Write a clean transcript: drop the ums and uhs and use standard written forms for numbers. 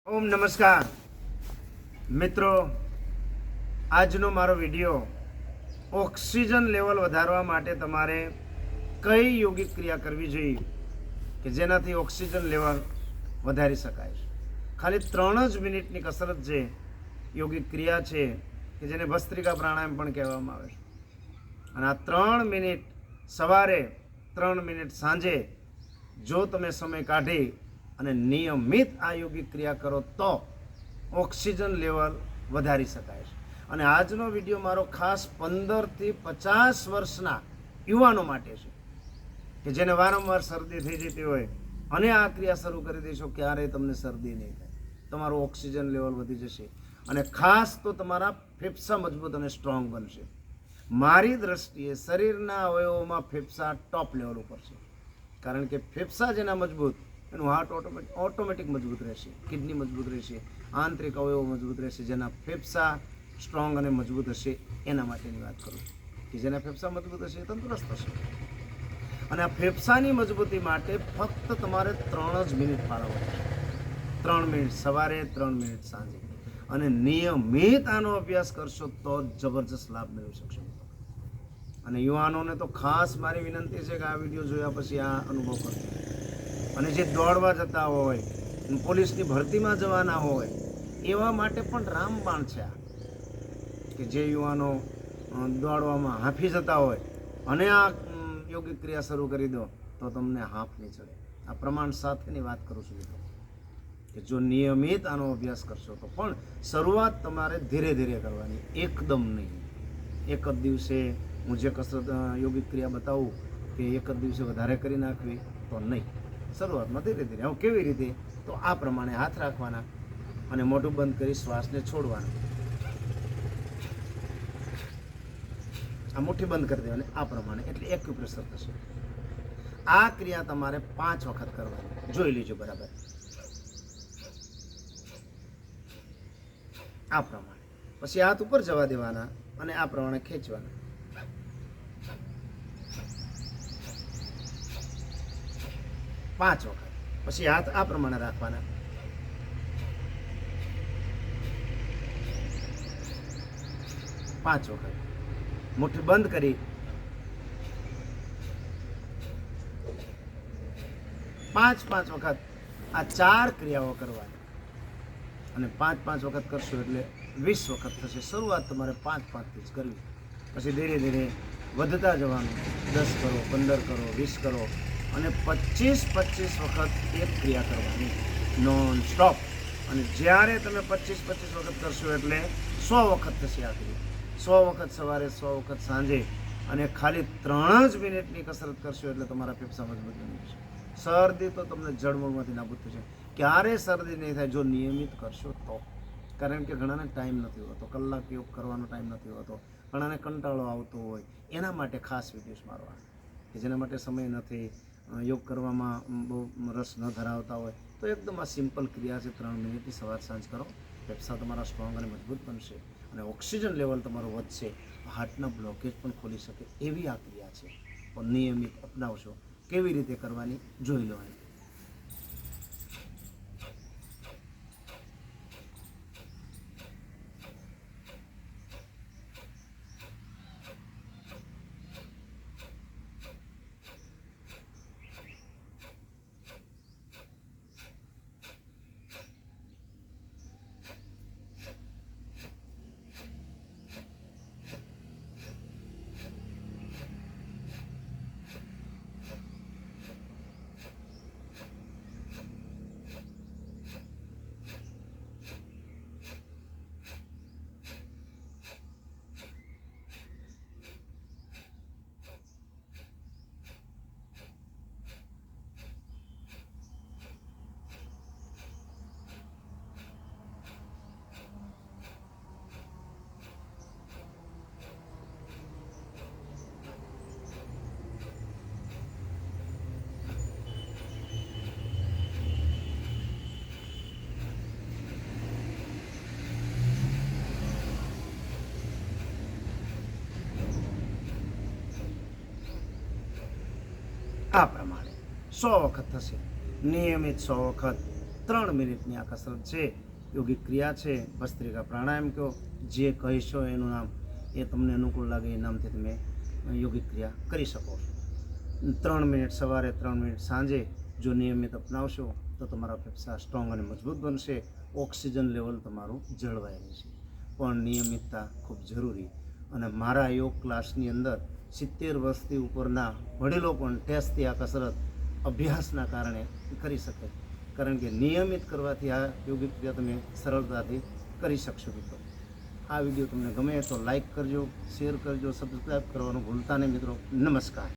ઓમ નમસ્કાર મિત્રો, આજનો મારો વિડીયો ઓક્સિજન લેવલ વધારવા માટે તમારે કઈ યોગિક ક્રિયા કરવી જોઈએ કે જેનાથી ઓક્સિજન લેવલ વધારી શકાય છે. ખાલી 3 જ મિનિટની કસરત છે, યોગિક ક્રિયા છે કે જેને ભસ્ત્રિકા પ્રાણાયામ પણ કહેવામાં આવે છે. અને આ 3 મિનિટ સવારે, 3 મિનિટ સાંજે જો તમે સમય કાઢી અને નિયમિત આ યોગિક ક્રિયા કરો તો ઓક્સિજન લેવલ વધારી શકાય છે. અને આજનો વિડીયો મારો ખાસ 15 થી 50 વર્ષના યુવાનો માટે છે કે જેને વારંવાર શરદી થઈ જતી હોય અને આ ક્રિયા શરૂ કરી દેશો, ક્યારેય તમને શરદી નહીં થાય, તમારું ઓક્સિજન લેવલ વધી જશે અને ખાસ તો તમારા ફેફસા મજબૂત અને સ્ટ્રોંગ બનશે. મારી દ્રષ્ટિએ શરીરના અવયવોમાં ફેફસા ટોપ લેવલ ઉપર છે, કારણ કે ફેફસા જેના મજબૂત એનું હાર્ટ ઓટોમેટિક મજબૂત રહેશે, કિડની મજબૂત રહેશે, આંતરિક અવયવો મજબૂત રહેશે. જેના ફેફસા સ્ટ્રોંગ અને મજબૂત હશે એના માટેની વાત કરું કે જેના ફેફસા મજબૂત હશે એ તંદુરસ્ત હશે. અને આ ફેફસાની મજબૂતી માટે ફક્ત તમારે 3 જ મિનિટ ફાળવવા છે. 3 મિનિટ સવારે, 3 મિનિટ સાંજે, અને નિયમિત આનો અભ્યાસ કરશો તો જબરજસ્ત લાભ મેળવી શકશો. અને યુવાનોને તો ખાસ મારી વિનંતી છે કે આ વિડીયો જોયા પછી આ અનુભવ કરજો. અને જે દોડવા જતા હોય, પોલીસની ભરતીમાં જવાના હોય, એવા માટે પણ રામબાણ છે આ, કે જે યુવાનો દોડવામાં હાંફી જતા હોય અને આ યોગિક ક્રિયા શરૂ કરી દો તો તમને હાંફ નહીં ચડે. આ પ્રમાણ સાથેની વાત કરું છું મિત્રો, કે જો નિયમિત આનો અભ્યાસ કરશો તો પણ શરૂઆત તમારે ધીરે ધીરે કરવાની, એકદમ નહીં. એક જ દિવસે હું જે કસરત યોગિક ક્રિયા બતાવું કે એક જ દિવસે વધારે કરી નાખવી તો નહીં. શરૂઆતમાં ધીરે ધીરે. હવે કેવી રીતે? તો આ પ્રમાણે હાથ રાખવાના અને મોઢું બંધ કરી શ્વાસને છોડવાના. આ મુઠ્ઠી બંધ કરી દેવાની આ પ્રમાણે, એટલે એક્યુપ્રેશર થશે. આ ક્રિયા તમારે 5 વખત કરવાની. જોઈ લેજો બરાબર. આ પ્રમાણે પછી હાથ ઉપર જવા દેવાના અને આ પ્રમાણે ખેંચવાના. પાંચ વખત. પછી હાથ આ પ્રમાણે રાખવાના. 5 વખત. મુઠ્ઠી બંધ કરી 5 વખત આ 4 ક્રિયાઓ કરવાની. અને 5 વખત કરશો એટલે 20 વખત થશે. શરૂઆત તમારે 5 થી જ કરવી. પછી ધીરે ધીરે વધતા જવાનું. 10 કરો, 15 કરો, 20 કરો અને 25 વખત એક ક્રિયા કરવાની નોન સ્ટોપ. અને જ્યારે તમે 25 વખત કરશો એટલે 100 વખત થશે આ ક્રિયા. 100 વખત સવારે, 100 વખત સાંજે. અને ખાલી 3 જ મિનિટની કસરત કરશો એટલે તમારા ફેફસા મજબૂત બની જશે. શરદી તો તમને જળમૂળમાંથી નાબૂદ થશે. ક્યારે શરદી નહીં થાય જો નિયમિત કરશો તો. કારણ કે ઘણાને ટાઈમ નથી હોતો, કલાક યોગ કરવાનો ટાઈમ નથી હોતો, ઘણાને કંટાળો આવતો હોય. એના માટે ખાસ વિડીયોઝ મારો આ, કે જેના માટે સમય નથી, યોગ કરવામાં બહુ રસ ન ધરાવતા હોય, તો એકદમ આ સિમ્પલ ક્રિયા છે. 3 મિનિટની સવાર સાંજ કરો. ફેફસા તમારા સ્ટ્રોંગ અને મજબૂત બનશે અને ઓક્સિજન લેવલ તમારું વધશે. હાર્ટના બ્લોકેજ પણ ખોલી શકે એવી આ ક્રિયા છે. પણ નિયમિત અપનાવશો. કેવી રીતે કરવાની જોઈ લો. આ પ્રમાણે 100 વખત થશે. નિયમિત 100 વખત 3 મિનિટની આ કસરત છે, યોગિક ક્રિયા છે. ભસ્ત્રિકા પ્રાણાયામ કહો, જે કહીશો એનું નામ, એ તમને અનુકૂળ લાગે એ નામથી તમે યોગિક ક્રિયા કરી શકો છો. 3 મિનિટ સવારે, 3 મિનિટ સાંજે જો નિયમિત અપનાવશો તો તમારા ફેફસા સ્ટ્રોંગ અને મજબૂત બનશે. ઓક્સિજન લેવલ તમારું જળવાઈ રહેશે. પણ નિયમિતતા ખૂબ જરૂરી. અને મારા યોગ ક્લાસની અંદર 70 વર્ષથી ઉપરના વડીલો પણ ટેસ્ટથી આ કસરત અભ્યાસના કારણે કરી શકે, કારણ કે નિયમિત કરવાથી આ યોગિક ક્રિયા તમે સરળતાથી કરી શકશો. મિત્રો, આ વિડીયો તમને ગમે તો લાઈક કરજો, શેર કરજો, સબસ્ક્રાઈબ કરવાનું ભૂલતા નહીં. મિત્રો, નમસ્કાર.